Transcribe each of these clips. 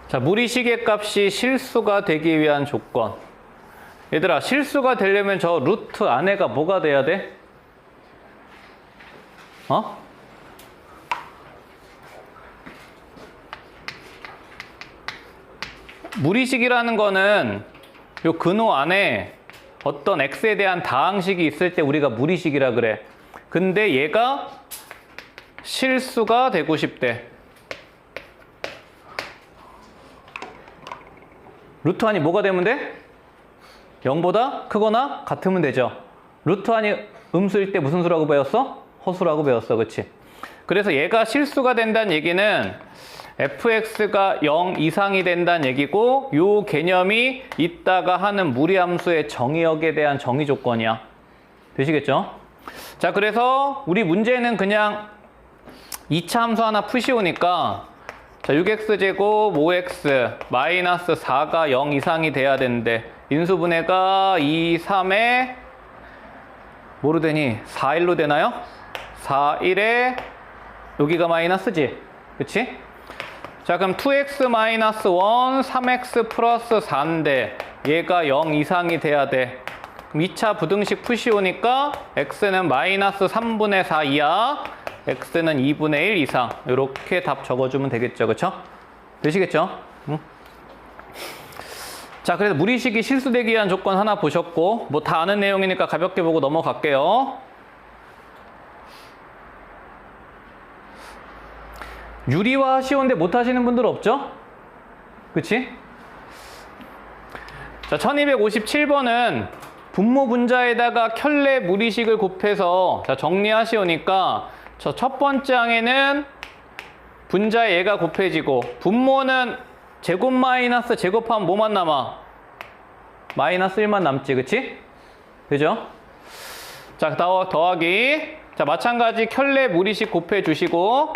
자, 무리시계 값이 실수가 되기 위한 조건. 얘들아, 실수가 되려면 저 루트 안에가 뭐가 돼야 돼? 무리식이라는 거는 요 근호 안에 어떤 x에 대한 다항식이 있을 때 우리가 무리식이라 그래. 근데 얘가 실수가 되고 싶대. 루트 안이 뭐가 되면 돼? 0보다 크거나 같으면 되죠. 루트 안이 음수일 때 무슨 수라고 배웠어? 허수라고 배웠어. 그치? 그래서 얘가 실수가 된다는 얘기는 fx가 0 이상이 된다는 얘기고, 요 개념이 이따가 하는 무리함수의 정의역에 대한 정의 조건이야. 되시겠죠? 자, 그래서 우리 문제는 그냥 2차 함수 하나 푸시오니까, 자, 6x제곱 5x 마이너스 4가 0 이상이 돼야 되는데, 인수분해가 2, 3에 뭐로 되니? 4, 1로 되나요? 4, 1에 여기가 마이너스지? 그치? 자, 그럼 2x 마이너스 1, 3x 플러스 4인데 얘가 0 이상이 돼야 돼. 그럼 2차 부등식 푸시오니까 x는 마이너스 3분의 4 이하, x는 2분의 1 이상. 이렇게 답 적어주면 되겠죠. 그쵸? 되시겠죠? 응? 자, 그래서 무리식이 실수되기 위한 조건 하나 보셨고, 뭐 다 아는 내용이니까 가볍게 보고 넘어갈게요. 유리화 쉬운데 못 하시는 분들 없죠? 그치? 자, 1257번은 분모 분자에다가 켤레 무리식을 곱해서 자, 정리하시오니까 저 첫 번째 항에는 분자에 얘가 곱해지고, 분모는 제곱 마이너스 제곱하면 뭐만 남아? 마이너스 1만 남지. 그치? 그죠? 자, 더하기. 자, 마찬가지 켤레 무리식 곱해주시고,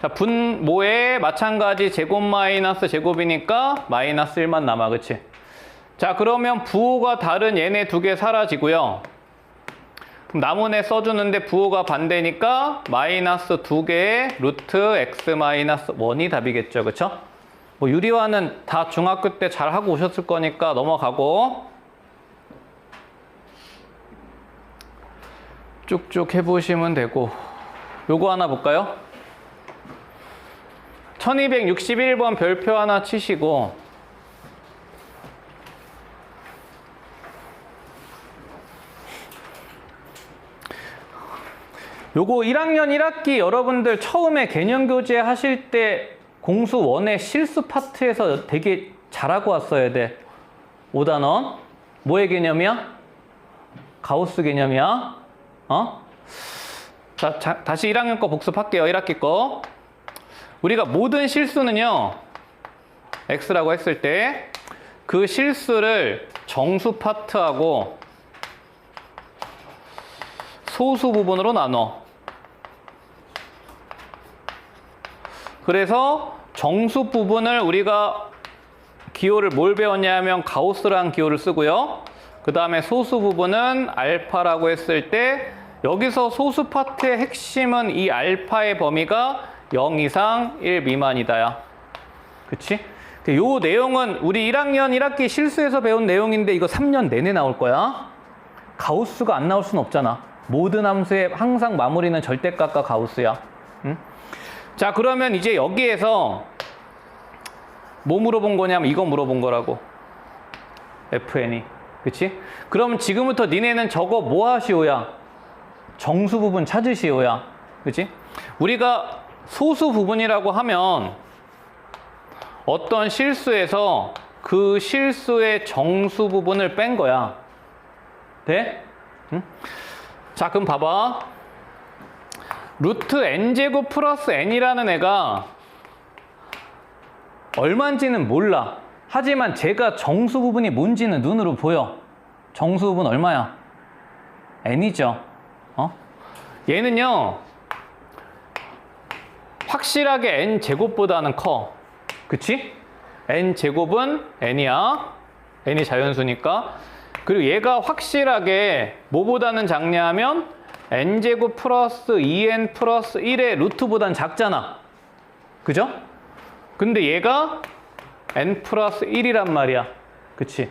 자, 분모에 마찬가지 제곱 마이너스 제곱이니까 마이너스 1만 남아. 그치? 자, 그러면 부호가 다른 얘네 두 개 사라지고요. 그럼 남은 애 써주는데 부호가 반대니까 마이너스 2개의 루트 x 마이너스 1이 답이겠죠. 그쵸? 뭐 유리화는 다 중학교 때 잘 하고 오셨을 거니까 넘어가고, 쭉쭉 해보시면 되고, 요거 하나 볼까요? 1261번 별표 하나 치시고, 요거 1학년 1학기 여러분들 처음에 개념교재 하실 때 공수 1의 실수 파트에서 되게 잘하고 왔어야 돼. 5단원. 뭐의 개념이야? 가우스 개념이야. 자, 다시 1학년 거 복습할게요. 1학기 거. 우리가 모든 실수는요, x라고 했을 때 그 실수를 정수 파트하고 소수 부분으로 나눠. 그래서 정수 부분을 우리가 기호를 뭘 배웠냐 하면 가우스라는 기호를 쓰고요. 그 다음에 소수 부분은 알파라고 했을 때, 여기서 소수 파트의 핵심은 이 알파의 범위가 0 이상 1 미만이다야. 그치? 요 내용은 우리 1학년 1학기 실수에서 배운 내용인데 이거 3년 내내 나올 거야. 가우스가 안 나올 수는 없잖아. 모든 함수의 항상 마무리는 절대값과 가우스야. 응? 자, 그러면 이제 여기에서 뭐 물어본 거냐면 이거 물어본 거라고. fn이. 그치? 그럼 지금부터 니네는 저거 뭐 하시오야? 정수 부분 찾으시오야. 그치? 우리가 소수 부분이라고 하면 어떤 실수에서 그 실수의 정수 부분을 뺀 거야. 돼? 응? 자, 그럼 봐봐. 루트 n제곱 플러스 n이라는 애가 얼마인지는 몰라. 하지만 제가 정수 부분이 뭔지는 눈으로 보여. 정수 부분 얼마야? n이죠. 얘는요, 확실하게 n제곱보다는 커. 그치? n제곱은 n이야. n이 자연수니까. 그리고 얘가 확실하게 뭐보다는 작냐 하면 n제곱 플러스 2n 플러스 1의 루트보단 작잖아. 그죠? 근데 얘가 n 플러스 1이란 말이야. 그치?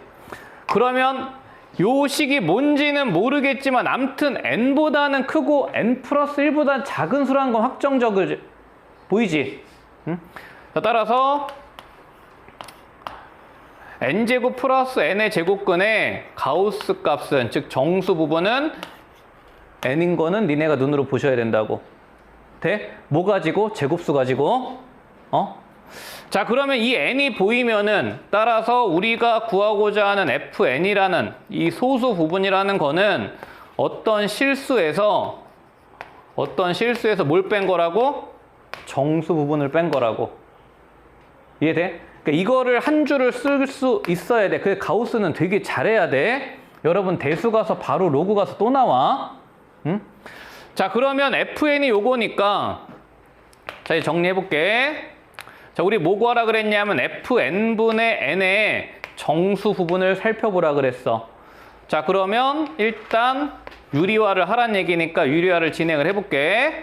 그러면 요 식이 뭔지는 모르겠지만 암튼 n보다는 크고 n 플러스 1보다 작은 수라는 건 확정적이지. 보이지? 응? 자, 따라서 n제곱 플러스 n의 제곱근의 가우스 값은, 즉 정수 부분은 n인 거는 니네가 눈으로 보셔야 된다고. 돼? 뭐 가지고? 제곱수 가지고. 자, 그러면 이 n이 보이면은 따라서 우리가 구하고자 하는 fn이라는 이 소수 부분이라는 거는 어떤 실수에서 뭘 뺀 거라고? 정수 부분을 뺀 거라고. 이해돼? 그러니까 이거를 한 줄을 쓸 수 있어야 돼. 그래서 가우스는 되게 잘해야 돼. 여러분 대수 가서 바로 로그 가서 또 나와. 응? 자, 그러면 fn이 요거니까 자, 이제 정리해 볼게. 자, 우리 뭐 구하라 그랬냐면 fn분의 n의 정수 부분을 살펴보라 그랬어. 자, 그러면 일단 유리화를 하란 얘기니까 유리화를 진행을 해볼게.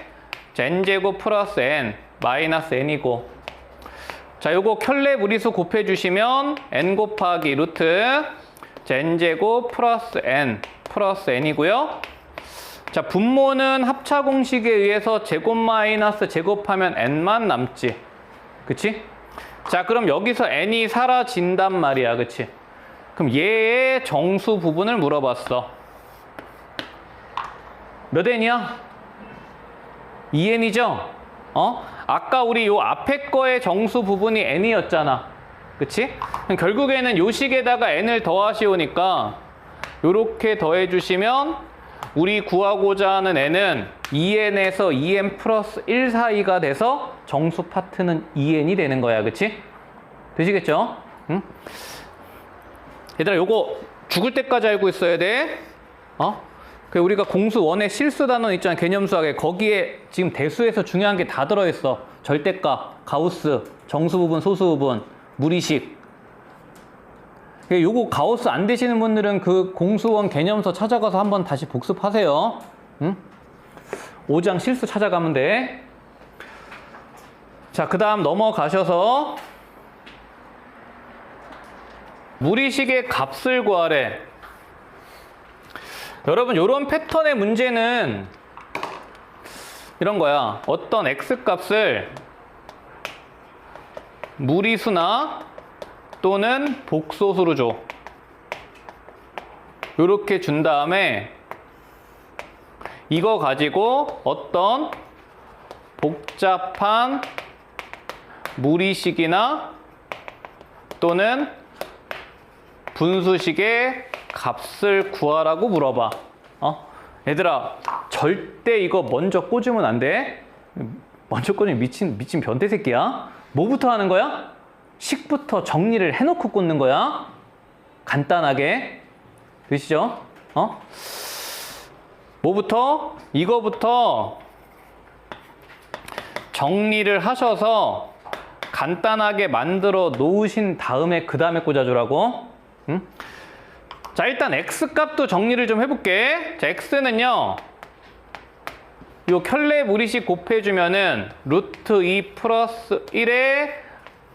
자, n제곱 플러스 n 마이너스 n이고, 자, 요거 켤레 무리수 곱해주시면 n 곱하기 루트 자, n제곱 플러스 n 플러스 n이고요. 자, 분모는 합차 공식에 의해서 제곱 마이너스 제곱하면 n만 남지. 그치? 자, 그럼 여기서 n이 사라진단 말이야. 그치? 그럼 얘의 정수 부분을 물어봤어. 몇 n이야? 2n이죠? 아까 우리 요 앞에 거의 정수 부분이 n이었잖아. 그치? 그럼 결국에는 요 식에다가 n을 더하시오니까 요렇게 더해주시면 우리 구하고자 하는 n은 2n에서 2n 플러스 1 사이가 돼서 정수 파트는 2n이 되는 거야. 그치? 되시겠죠? 응? 얘들아, 요거 죽을 때까지 알고 있어야 돼. 그 우리가 공수 1의 실수 단원 있잖아. 개념수학에. 거기에 지금 대수에서 중요한 게 다 들어있어. 절대값, 가우스, 정수 부분, 소수 부분, 무리식. 요거 가우스 안 되시는 분들은 그 공수원 개념서 찾아가서 한번 다시 복습하세요. 응? 5장 실수 찾아가면 돼. 자, 그 다음 넘어가셔서 무리식의 값을 구하래. 여러분, 요런 패턴의 문제는 이런 거야. 어떤 x값을 무리수나 또는 복소수로 줘. 요렇게 준 다음에 이거 가지고 어떤 복잡한 무리식이나 또는 분수식의 값을 구하라고 물어봐. 얘들아, 절대 이거 먼저 꽂으면 안 돼. 먼저 꽂으면 미친 변태 새끼야. 뭐부터 하는 거야? 식부터 정리를 해놓고 꽂는 거야. 간단하게. 되시죠? 뭐부터? 이거부터 정리를 하셔서 간단하게 만들어 놓으신 다음에 그 다음에 꽂아주라고. 응? 자, 일단 x값도 정리를 좀 해볼게. 자, x는요, 요 켤레 무리식 곱해주면은 루트 2 플러스 1의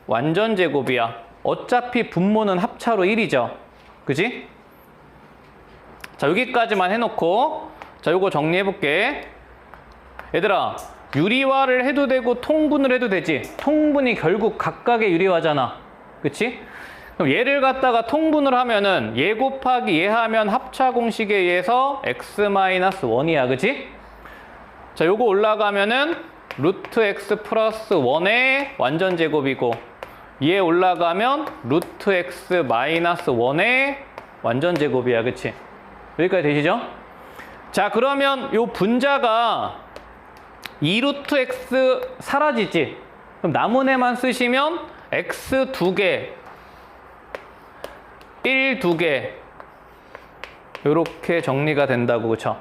완전 제곱이야. 어차피 분모는 합차로 1이죠. 그지? 자, 여기까지만 해놓고, 자, 요거 정리해볼게. 얘들아, 유리화를 해도 되고 통분을 해도 되지. 통분이 결국 각각의 유리화잖아. 그치? 그럼 얘를 갖다가 통분을 하면은 얘 곱하기 얘 하면 합차 공식에 의해서 x-1이야. 그치? 자, 요거 올라가면은 루트 x 플러스 1의 완전 제곱이고, 얘 올라가면 루트 x 마이너스 1의 완전 제곱이야. 그치? 여기까지 되시죠? 자, 그러면 요 분자가 2루트 x 사라지지? 그럼 남은 애만 쓰시면 x 2개, 1 2개 요렇게 정리가 된다고. 그쵸?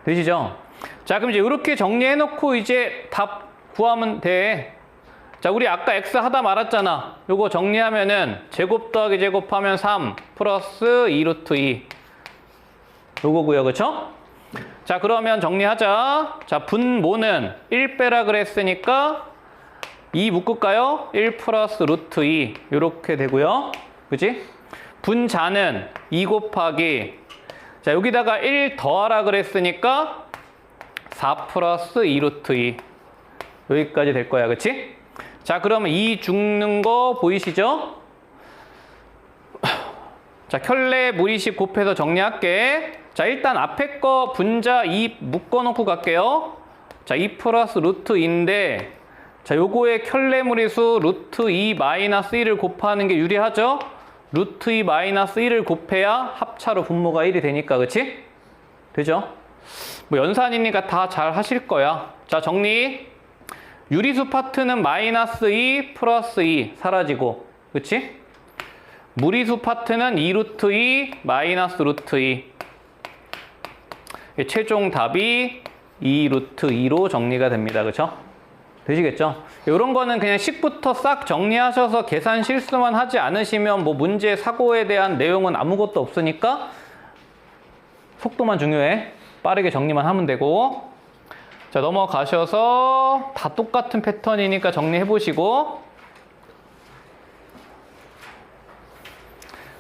되시죠? 자, 그럼 이제 이렇게 정리해놓고 이제 답 구하면 돼. 자, 우리 아까 x 하다 말았잖아. 요거 정리하면은 제곱 더하기 제곱하면 3 플러스 2루트 2 요거고요. 그쵸? 자, 그러면 정리하자. 자, 분모는 1 빼라 그랬으니까 2 묶을까요? 1 플러스 루트 2 이렇게 되고요. 그치? 분자는 2 곱하기 자 여기다가 1 더하라 그랬으니까 4 플러스 2 루트 2 여기까지 될 거야. 그치? 자 그러면 2 죽는 거 보이시죠? 자 켤레 무리식 곱해서 정리할게. 자 일단 앞에 거 분자 2 묶어놓고 갈게요. 자 2 플러스 루트 2인데 자 요거의 켤레 무리수 루트 2 마이너스 1을 곱하는 게 유리하죠? 루트 2 마이너스 1을 곱해야 합차로 분모가 1이 되니까. 그치? 되죠? 뭐 연산이니까 다 잘 하실 거야. 자 정리. 유리수 파트는 마이너스 2 플러스 2 사라지고 그치? 무리수 파트는 2 루트 2 마이너스 루트 2 최종 답이 2 루트 2로 정리가 됩니다. 그쵸? 되시겠죠? 이런 거는 그냥 식부터 싹 정리하셔서 계산 실수만 하지 않으시면 뭐 문제 사고에 대한 내용은 아무것도 없으니까 속도만 중요해. 빠르게 정리만 하면 되고. 자 넘어가셔서 다 똑같은 패턴이니까 정리해 보시고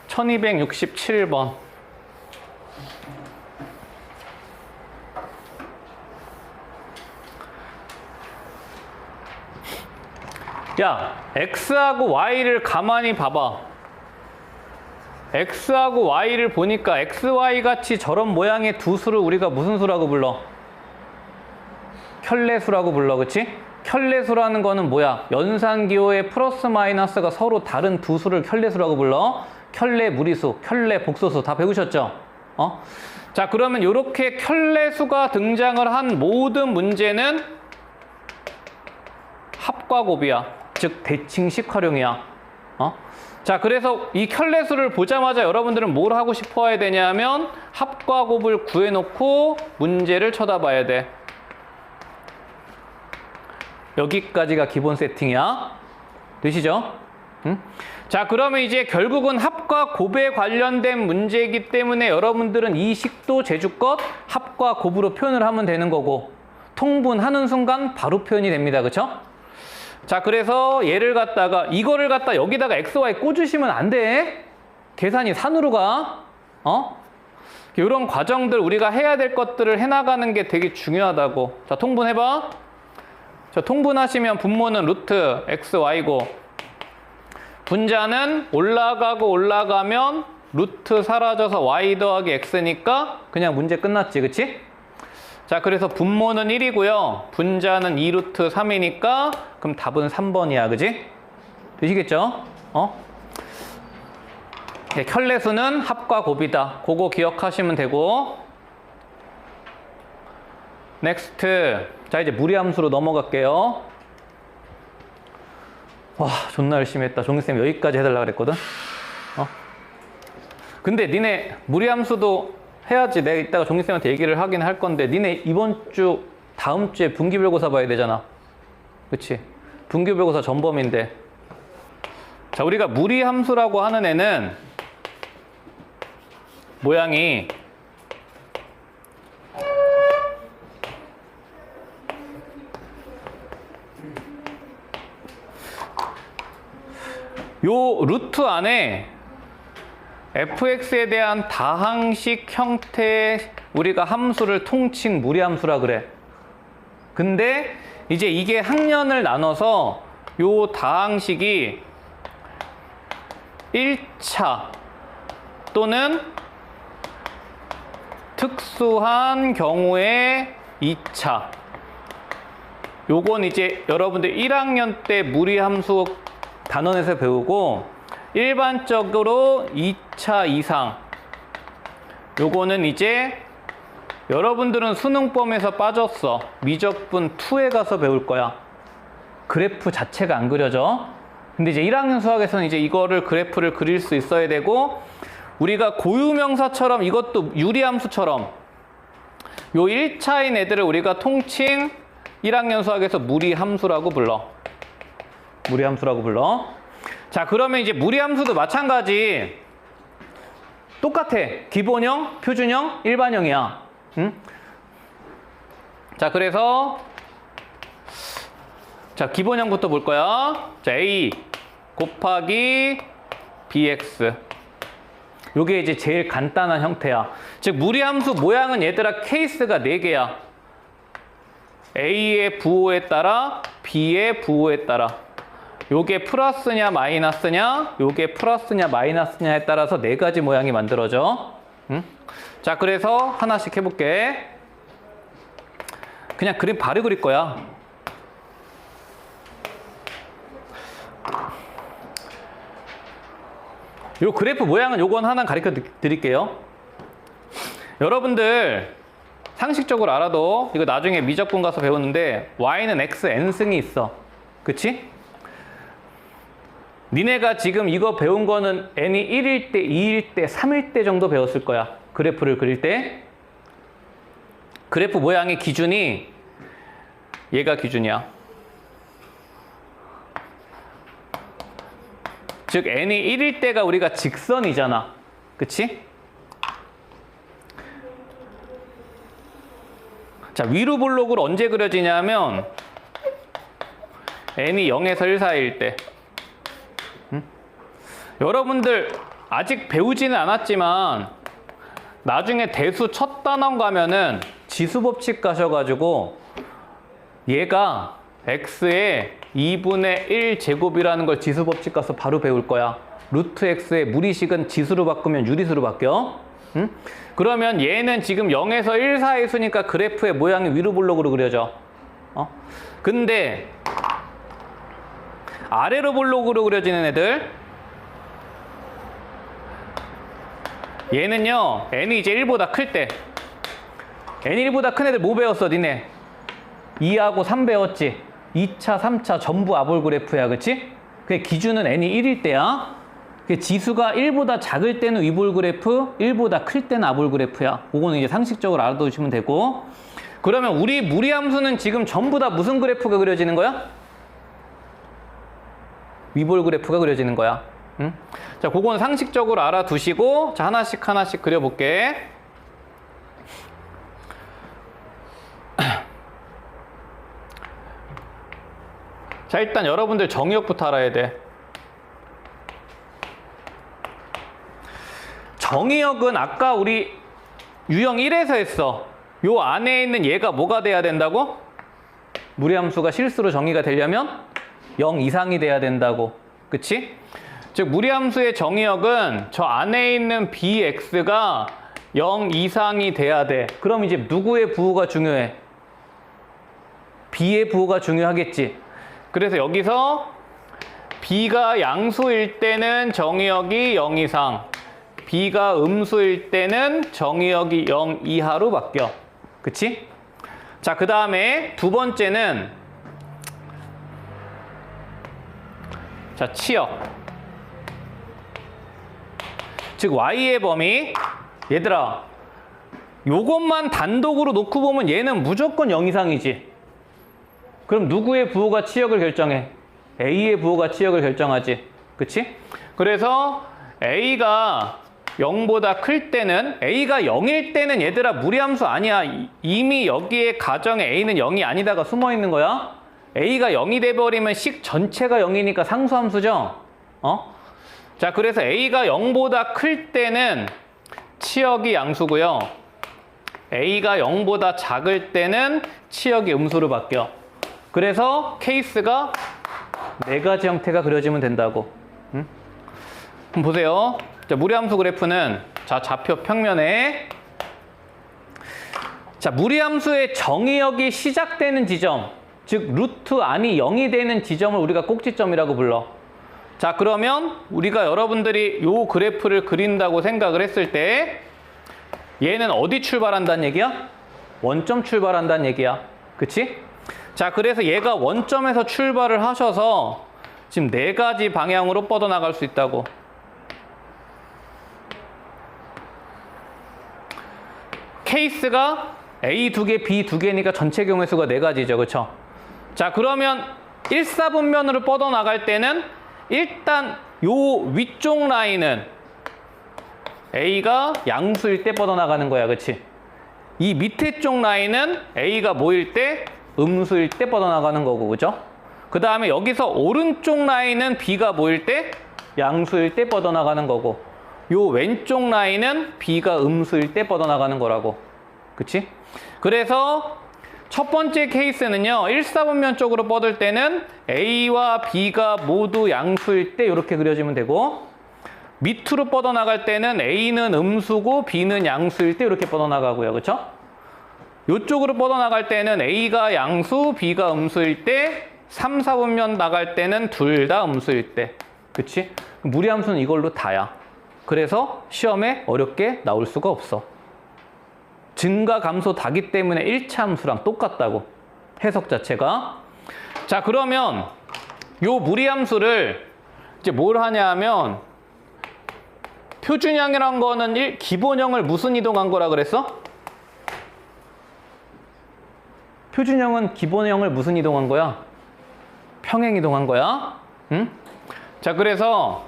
1267번 야 X하고 Y를 가만히 봐봐. X하고 Y를 보니까 XY 같이 저런 모양의 두 수를 우리가 무슨 수라고 불러? 켤레수라고 불러. 그치? 켤레수라는 거는 뭐야? 연산기호의 플러스 마이너스가 서로 다른 두 수를 켤레수라고 불러. 켤레 무리수, 켤레 복소수 다 배우셨죠? 자 그러면 이렇게 켤레수가 등장을 한 모든 문제는 합과 곱이야. 즉 대칭식 활용이야. 자 그래서 이 켤레수를 보자마자 여러분들은 뭘 하고 싶어 해야 되냐면 합과 곱을 구해놓고 문제를 쳐다봐야 돼. 여기까지가 기본 세팅이야. 되시죠? 응? 자 그러면 이제 결국은 합과 곱에 관련된 문제이기 때문에 여러분들은 이 식도 제주껏 합과 곱으로 표현을 하면 되는 거고 통분하는 순간 바로 표현이 됩니다. 그쵸? 자 그래서 얘를 갖다가 이거를 갖다 여기다가 XY 꽂으시면 안 돼. 계산이 산으로 가. 이런 과정들 우리가 해야 될 것들을 해나가는 게 되게 중요하다고. 자 통분해봐. 자 통분하시면 분모는 루트 XY고 분자는 올라가고 올라가면 루트 사라져서 Y 더하기 X니까 그냥 문제 끝났지. 그치? 자 그래서 분모는 1이고요. 분자는 2 루트 3이니까 그럼 답은 3번이야. 그지? 되시겠죠? 네, 켤레수는 합과 곱이다. 그거 기억하시면 되고 넥스트. 자 이제 무리함수로 넘어갈게요. 와 존나 열심히 했다. 종기쌤 여기까지 해달라 그랬거든. 근데 니네 무리함수도 해야지. 내가 이따가 종기쌤한테 얘기를 하긴 할 건데 니네 이번 주 다음 주에 분기별고사 봐야 되잖아. 그치? 분기별고사 전범인데 자 우리가 무리함수라고 하는 애는 모양이 요 루트 안에 fx에 대한 다항식 형태의 우리가 함수를 통칭 무리함수라 그래. 근데 이제 이게 학년을 나눠서 요 다항식이 1차 또는 특수한 경우에 2차. 요건 이제 여러분들 1학년 때 무리함수 단원에서 배우고 일반적으로 2차 이상 요거는 이제 여러분들은 수능범에서 빠졌어. 미적분 2에 가서 배울 거야. 그래프 자체가 안 그려져. 근데 이제 1학년 수학에서는 이제 이거를 그래프를 그릴 수 있어야 되고 우리가 고유명사처럼 이것도 유리함수처럼 요 1차인 애들을 우리가 통칭 1학년 수학에서 무리함수라고 불러. 무리함수라고 불러. 자 그러면 이제 무리함수도 마찬가지 똑같아. 기본형, 표준형, 일반형이야. 응? 자 그래서 자, 기본형부터 볼 거야. 자, A 곱하기 BX. 요게 이제 제일 간단한 형태야. 즉, 무리함수 모양은 얘들아 케이스가 4개야. A의 부호에 따라 B의 부호에 따라. 요게 플러스냐 마이너스냐, 요게 플러스냐 마이너스냐에 따라서 4가지 모양이 만들어져. 응? 자, 그래서 하나씩 해볼게. 그냥 그림 바로 그릴 거야. 요 그래프 모양은 요건 하나 가르쳐 드릴게요. 여러분들 상식적으로 알아도 이거 나중에 미적분 가서 배웠는데 y는 x n승이 있어. 그치? 니네가 지금 이거 배운 거는 n이 1일 때, 2일 때, 3일 때 정도 배웠을 거야. 그래프를 그릴 때. 그래프 모양의 기준이 얘가 기준이야. 즉 n이 1일 때가 우리가 직선이잖아. 그치? 자, 위로 볼록으로 언제 그려지냐면 n이 0에서 1 사이일 때. 여러분들 아직 배우지는 않았지만 나중에 대수 첫 단원 가면은 지수법칙 가셔가지고 얘가 x의 2분의 1 제곱이라는 걸 지수법칙 가서 바로 배울 거야. 루트 x의 무리식은 지수로 바꾸면 유리수로 바뀌어. 응? 그러면 얘는 지금 0에서 1 사이 수니까 그래프의 모양이 위로 볼록으로 그려져. 근데 아래로 볼록으로 그려지는 애들, 얘는요 n이 이제 1보다 클 때, n이 1보다 큰 애들 뭐 배웠어 니네? 2하고 3 배웠지? 2차, 3차 전부 아볼 그래프야, 그치? 그 기준은 n이 1일 때야. 그 지수가 1보다 작을 때는 위볼 그래프, 1보다 클 때는 아볼 그래프야. 그거는 이제 상식적으로 알아두시면 되고. 그러면 우리 무리함수는 지금 전부 다 무슨 그래프가 그려지는 거야? 위볼 그래프가 그려지는 거야. 응? 자, 그건 상식적으로 알아두시고, 자, 하나씩 하나씩 그려볼게. 자, 일단 여러분들 정의역부터 알아야 돼. 정의역은 아까 우리 유형 1에서 했어. 요 안에 있는 얘가 뭐가 돼야 된다고? 무리함수가 실수로 정의가 되려면 0 이상이 돼야 된다고. 그치? 즉 무리함수의 정의역은 저 안에 있는 bx가 0 이상이 돼야 돼. 그럼 이제 누구의 부호가 중요해? b의 부호가 중요하겠지. 그래서 여기서 b가 양수일 때는 정의역이 0 이상, b가 음수일 때는 정의역이 0 이하로 바뀌어. 그치? 자, 그 다음에 두 번째는 자, 치역. 즉 y의 범위. 얘들아, 요것만 단독으로 놓고 보면 얘는 무조건 0 이상이지. 그럼 누구의 부호가 치역을 결정해? A의 부호가 치역을 결정하지. 그치? 그래서 A가 0보다 클 때는, A가 0일 때는 얘들아 무리함수 아니야. 이미 여기에 가정에 A는 0이 아니다가 숨어 있는 거야. A가 0이 돼버리면 식 전체가 0이니까 상수함수죠. 자, 그래서 A가 0보다 클 때는 치역이 양수고요. A가 0보다 작을 때는 치역이 음수로 바뀌어. 그래서 케이스가 4가지 형태가 그려지면 된다고. 응? 그럼 보세요. 자, 무리함수 그래프는 자, 좌표 평면에 자, 무리함수의 정의역이 시작되는 지점, 즉 루트 안이 0이 되는 지점을 우리가 꼭지점이라고 불러. 자, 그러면 우리가 여러분들이 요 그래프를 그린다고 생각을 했을 때 얘는 어디 출발한다는 얘기야? 원점 출발한다는 얘기야. 그치? 자, 그래서 얘가 원점에서 출발을 하셔서 지금 4가지 방향으로 뻗어나갈 수 있다고. 케이스가 A 2개, B 2개니까 전체 경우의 수가 4가지죠. 그쵸? 자, 그러면 1사분면으로 뻗어나갈 때는 일단 요 위쪽 라인은 A가 양수일 때 뻗어나가는 거야. 그치? 이 밑에 쪽 라인은 A가 뭐일 때? 음수일 때 뻗어나가는 거고. 그죠? 그 다음에 여기서 오른쪽 라인은 B가 뭐일 때? 양수일 때 뻗어나가는 거고, 요 왼쪽 라인은 B가 음수일 때 뻗어나가는 거라고. 그치? 그래서 첫 번째 케이스는요, 1사분면 쪽으로 뻗을 때는 A와 B가 모두 양수일 때 이렇게 그려지면 되고, 밑으로 뻗어나갈 때는 A는 음수고 B는 양수일 때 이렇게 뻗어나가고요. 그쵸? 이쪽으로 뻗어나갈 때는 A가 양수, B가 음수일 때, 3, 4분면 나갈 때는 둘 다 음수일 때. 그치? 무리함수는 이걸로 다야. 그래서 시험에 어렵게 나올 수가 없어. 증가, 감소 다기 때문에 1차 함수랑 똑같다고. 해석 자체가. 자, 그러면 요 무리함수를 이제 뭘 하냐 하면, 표준형이란 거는 기본형을 무슨 이동한 거라 그랬어? 표준형은 기본형을 무슨 이동한 거야? 평행 이동한 거야. 응? 자, 그래서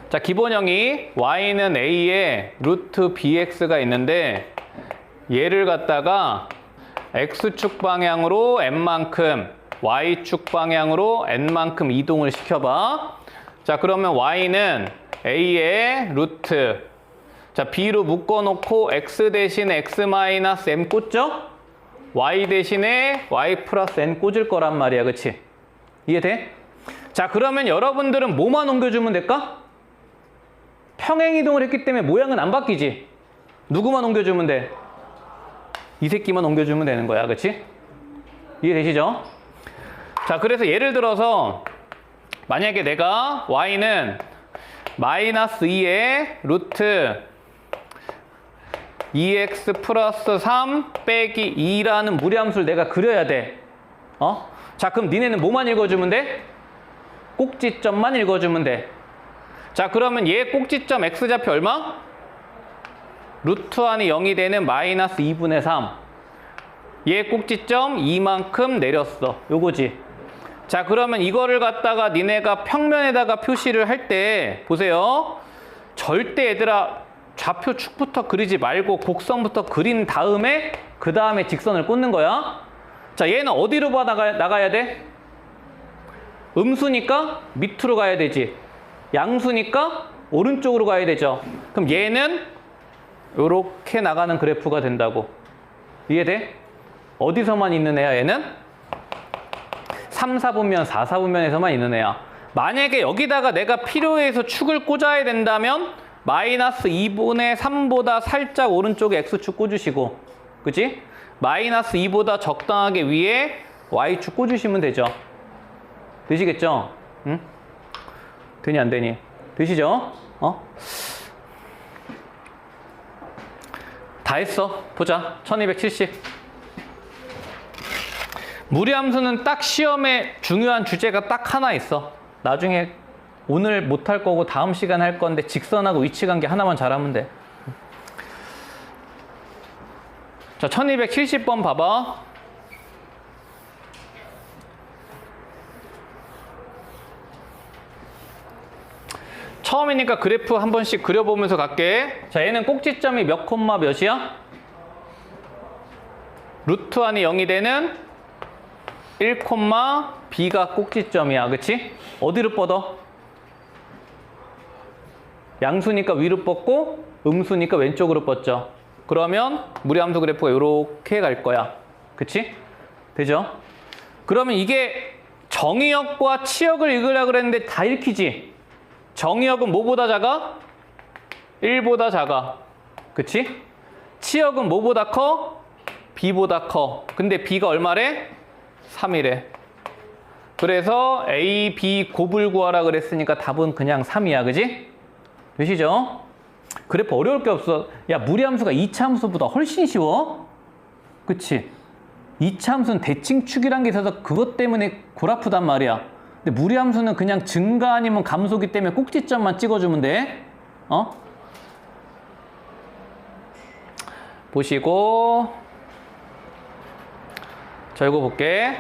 자, 기본형이 y는 a에 루트 bx가 있는데, 얘를 갖다가 x축 방향으로 n만큼, y축 방향으로 n만큼 이동을 시켜봐. 자, 그러면 y는 a에 루트, 자, b로 묶어놓고 x 대신에 x 마이너스 m 꽂죠? y 대신에 y 플러스 n 꽂을 거란 말이야. 그치? 이해돼? 자, 그러면 여러분들은 뭐만 옮겨주면 될까? 평행이동을 했기 때문에 모양은 안 바뀌지? 누구만 옮겨주면 돼? 이 새끼만 옮겨주면 되는 거야. 그치? 이해되시죠? 자, 그래서 예를 들어서 만약에 내가 y는 마이너스 2에 루트 2x 플러스 3 빼기 2라는 무리함수를 내가 그려야 돼. 자, 그럼 니네는 뭐만 읽어주면 돼? 꼭지점만 읽어주면 돼. 자, 그러면 얘 꼭지점 x좌표 얼마? 루트 안이 0이 되는 마이너스 2분의 3. 얘 꼭지점 2만큼 내렸어. 요거지. 자, 그러면 이거를 갖다가 니네가 평면에다가 표시를 할 때 보세요. 절대 얘들아 좌표 축부터 그리지 말고 곡선부터 그린 다음에 그 다음에 직선을 꽂는 거야. 자, 얘는 어디로 나가야 돼? 음수니까 밑으로 가야 되지. 양수니까 오른쪽으로 가야 되죠. 그럼 얘는 이렇게 나가는 그래프가 된다고. 이해돼? 어디서만 있는 애야 얘는? 3, 4분면, 4, 4분면에서만 있는 애야. 만약에 여기다가 내가 필요해서 축을 꽂아야 된다면 마이너스 2분의 3보다 살짝 오른쪽에 x축 꽂으시고, 그치? 마이너스 2보다 적당하게 위에 y축 꽂으시면 되죠. 되시겠죠? 응? 되니 안 되니? 되시죠? 다 했어. 보자. 1270. 무리함수는 딱 시험에 중요한 주제가 딱 하나 있어. 나중에 오늘 못 할 거고 다음 시간에 할 건데 직선하고 위치관계 하나만 잘하면 돼. 자, 1270번 봐봐. 처음이니까 그래프 한 번씩 그려보면서 갈게. 자, 얘는 꼭지점이 몇 콤마 몇이야? 루트 안이 0이 되는 1 콤마 b가 꼭지점이야. 그치? 어디로 뻗어? 양수니까 위로 뻗고 음수니까 왼쪽으로 뻗죠. 그러면 무리함수 그래프가 이렇게 갈 거야. 그치? 되죠? 그러면 이게 정의역과 치역을 읽으려고 그랬는데 다 읽히지? 정의역은 뭐보다 작아? 1보다 작아. 그치? 치역은 뭐보다 커? b보다 커. 근데 b가 얼마래? 3이래. 그래서 a, b 곱을 구하라 그랬으니까 답은 그냥 3이야. 그지? 되시죠? 그래프 어려울 게 없어. 야, 무리함수가 2차 함수보다 훨씬 쉬워. 그치? 2차 함수는 대칭축이란 게 있어서 그것 때문에 골 아프단 말이야. 근데 무리함수는 그냥 증가 아니면 감소기 때문에 꼭지점만 찍어주면 돼. 보시고, 자, 이거 볼게.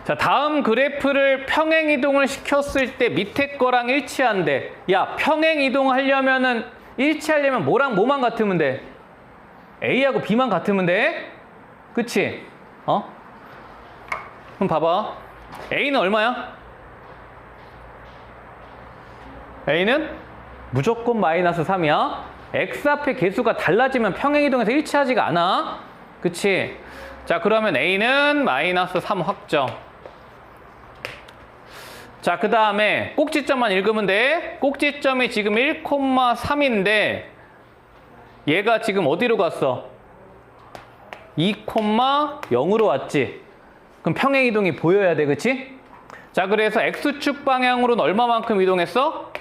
자, 다음 그래프를 평행 이동을 시켰을 때 밑에 거랑 일치한대. 야, 평행 이동하려면은 일치하려면 뭐랑 뭐만 같으면 돼? A하고 B만 같으면 돼. 그치? 그럼 봐봐. A는 얼마야? A는 무조건 마이너스 3이야. X 앞에 개수가 달라지면 평행이동에서 일치하지가 않아. 그치? 자, 그러면 A는 마이너스 3 확정. 자, 그 다음에 꼭지점만 읽으면 돼. 꼭지점이 지금 1,3인데 얘가 지금 어디로 갔어? 2,0으로 왔지. 그럼 평행이동이 보여야 돼. 그치? 자, 그래서 X축 방향으로는 얼마만큼 이동했어?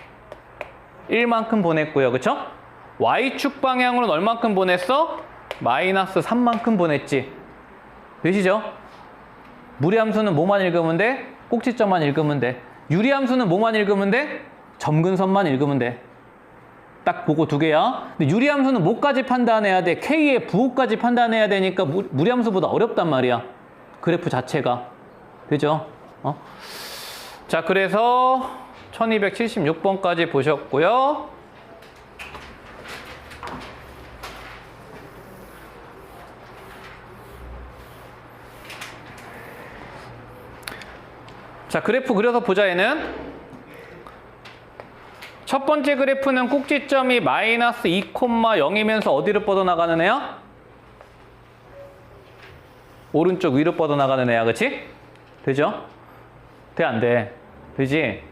1만큼 보냈고요. 그쵸? Y축 방향으로는 얼만큼 보냈어? 마이너스 3만큼 보냈지. 되시죠? 무리함수는 뭐만 읽으면 돼? 꼭지점만 읽으면 돼. 유리함수는 뭐만 읽으면 돼? 점근선만 읽으면 돼. 딱 그거 두 개야. 근데 유리함수는 뭐까지 판단해야 돼? K의 부호까지 판단해야 되니까 무리함수보다 어렵단 말이야. 그래프 자체가. 되죠? 자, 그래서 1276번까지 보셨고요. 자, 그래프 그려서 보자. 얘는 첫 번째 그래프는 꼭지점이 마이너스 2,0이면서 어디로 뻗어나가는 애야? 오른쪽 위로 뻗어나가는 애야. 그치? 되죠? 돼, 안 돼? 되지?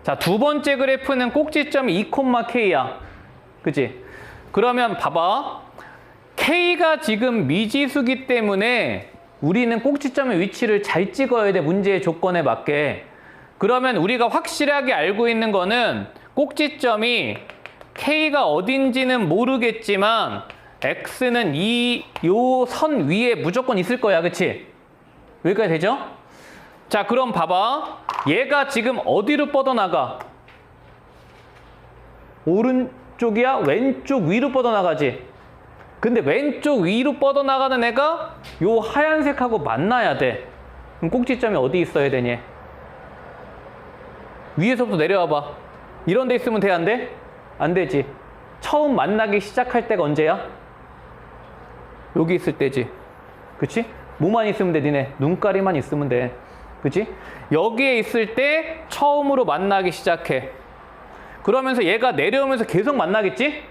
자, 두 번째 그래프는 꼭지점이 2,K야. 그치? 그러면 봐봐. K가 지금 미지수기 때문에 우리는 꼭지점의 위치를 잘 찍어야 돼. 문제의 조건에 맞게. 그러면 우리가 확실하게 알고 있는 거는 꼭지점이 K가 어딘지는 모르겠지만 X는 요 선 위에 무조건 있을 거야. 그치? 여기까지 되죠? 자, 그럼 봐봐. 얘가 지금 어디로 뻗어나가? 오른쪽이야? 왼쪽 위로 뻗어나가지? 근데 왼쪽 위로 뻗어나가는 애가 요 하얀색하고 만나야 돼. 그럼 꼭지점이 어디 있어야 되니? 위에서부터 내려와봐. 이런 데 있으면 돼, 안 돼? 안 되지. 처음 만나기 시작할 때가 언제야? 여기 있을 때지. 그치? 뭐만 있으면 돼, 니네? 눈가리만 있으면 돼. 그치? 여기에 있을 때 처음으로 만나기 시작해. 그러면서 얘가 내려오면서 계속 만나겠지?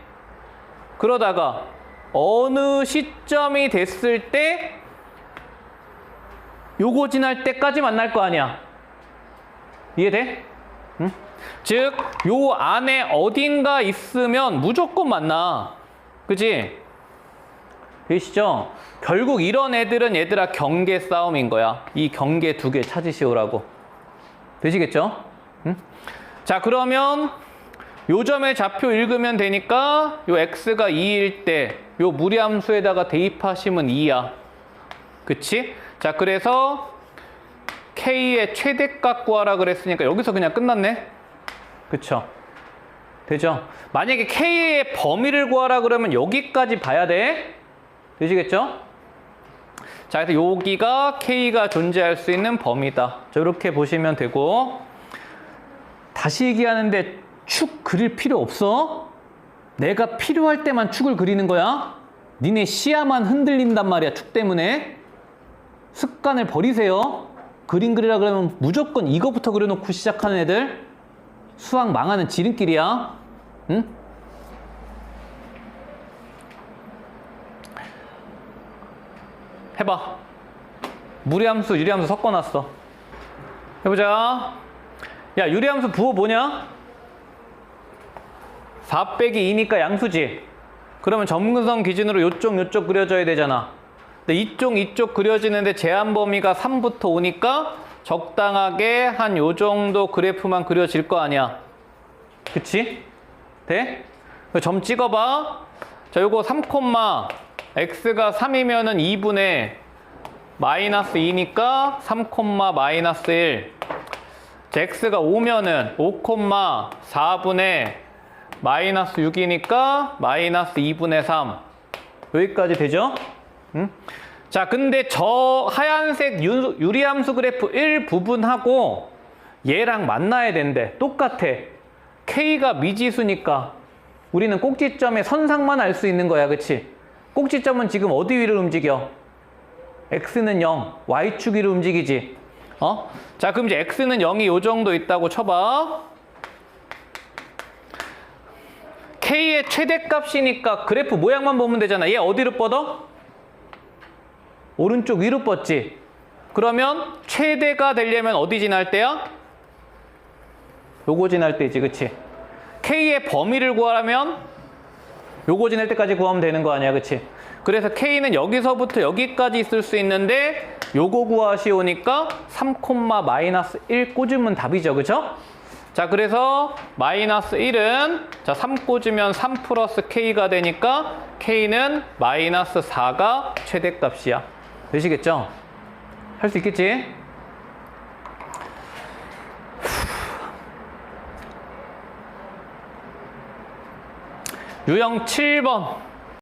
그러다가 어느 시점이 됐을 때 요거 지날 때까지 만날 거 아니야. 이해돼? 응? 즉, 요 안에 어딘가 있으면 무조건 만나. 그치? 되시죠? 결국 이런 애들은 얘들아 경계 싸움인 거야. 이 경계 두 개 찾으시오라고. 되시겠죠? 응? 자, 그러면 요 점의 좌표 읽으면 되니까 요 x가 2일 때 요 무리함수에다가 대입하시면 2야. 그치? 자, 그래서 k의 최대값 구하라 그랬으니까 여기서 그냥 끝났네. 그쵸? 되죠? 만약에 k의 범위를 구하라 그러면 여기까지 봐야 돼. 되시겠죠? 자, 그래서 여기가 k가 존재할 수 있는 범위다. 자, 이렇게 보시면 되고, 다시 얘기하는데 축 그릴 필요 없어. 내가 필요할 때만 축을 그리는 거야. 니네 시야만 흔들린단 말이야, 축 때문에. 습관을 버리세요. 그림 그리라 그러면 무조건 이거부터 그려놓고 시작하는 애들 수학 망하는 지름길이야. 응? 해봐. 무리함수, 유리함수 섞어놨어. 해보자. 야, 유리함수 부호 뭐냐? 4 빼기 2니까 양수지. 그러면 점근선 기준으로 요쪽 그려져야 되잖아. 근데 이쪽 그려지는데 제한 범위가 3부터 5니까 적당하게 한 요 정도 그래프만 그려질 거 아니야. 그치? 돼? 점 찍어봐. 자, 요거 3, x가 3이면은 2분의 마이너스 2니까 3, 마이너스 1. 자, x가 5면은 5, 4분의 마이너스 6이니까 마이너스 2분의 3. 여기까지 되죠? 응? 자, 근데 저 하얀색 유리함수 그래프 1 부분하고 얘랑 만나야 된대. 똑같아. k가 미지수니까 우리는 꼭지점의 선상만 알 수 있는 거야. 그치? 꼭지점은 지금 어디 위를 움직여? x는 0, y축 위로 움직이지. 자, 그럼 이제 x는 0이 요 정도 있다고 쳐봐. k의 최대값이니까 그래프 모양만 보면 되잖아. 얘 어디로 뻗어? 오른쪽 위로 뻗지. 그러면 최대가 되려면 어디 지날 때야? 요거 지날 때지, 그치? k의 범위를 구하려면 요거 지날 때까지 구하면 되는 거 아니야, 그치? 그래서 k는 여기서부터 여기까지 있을 수 있는데 요거 구하시오니까 3,-1 꽂으면 답이죠, 그쵸? 자, 그래서 마이너스 1은 자 3 꽂으면 3 플러스 k가 되니까 k는 마이너스 4가 최대값이야. 되시겠죠? 할 수 있겠지? 유형 7번.